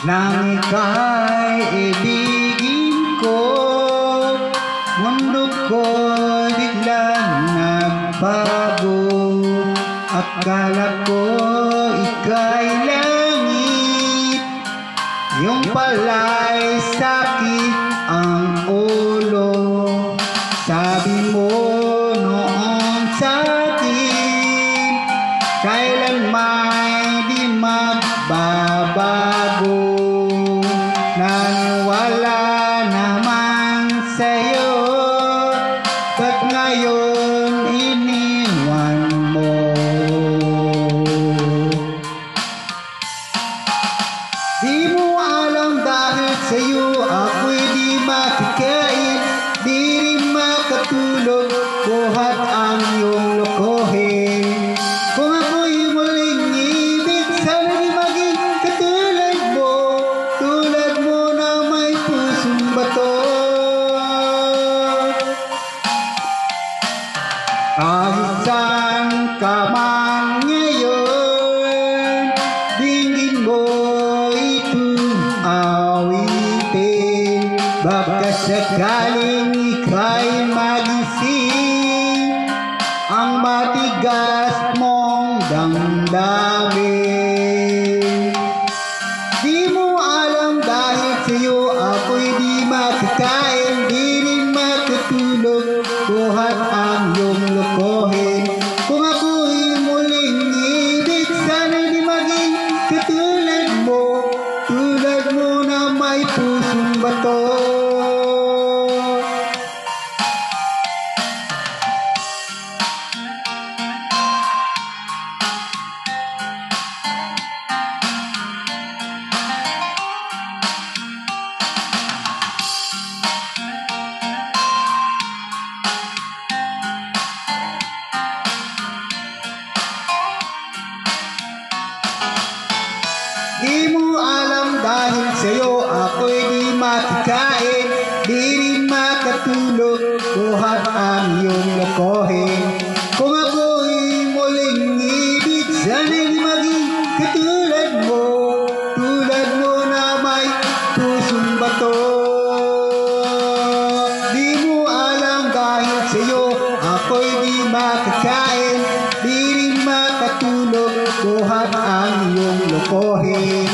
Nang ika'y ibigin ko, mundo ko biglang nagbago. Akala ko ika'y langit, yung pala'y sakit ang ulo. Sabi mo noon sa'kin, kailanman di magbabago. Nang wala naman sa'yo, ba't ngayon iniwan mo? Di mo alam dahil sa'yo ako'y di makikain, di rin makatulog, buhat ang iyong lokohin. Kung ako'y muling ibig, sana di maging katulad mo, tulad mo na may pusong bato. Kahit saan ka man ngayon, dinggin mo itong awitin. Baka sakaling ika'y magising ang matigas mong damdamin. Di mo alam dahil sa'yo ako'y di makakain, di rin makatulog, buhat ang iyong lokohin. Kung ako'y muling ibig, sana di maging katulad mo, tulad mo na may pusong bato. Di mo alam dahil sa'yo ako'y di makikain, di rin makatulog, buhat ang iyong lokohin. Kung ako'y muling ibig, sana'y maging katulad mo, tulad mo na may pusong bato. Di mo alam dahil sa'yo ako'y di makikain, di rin makatulog, buhat ang iyong lokohin.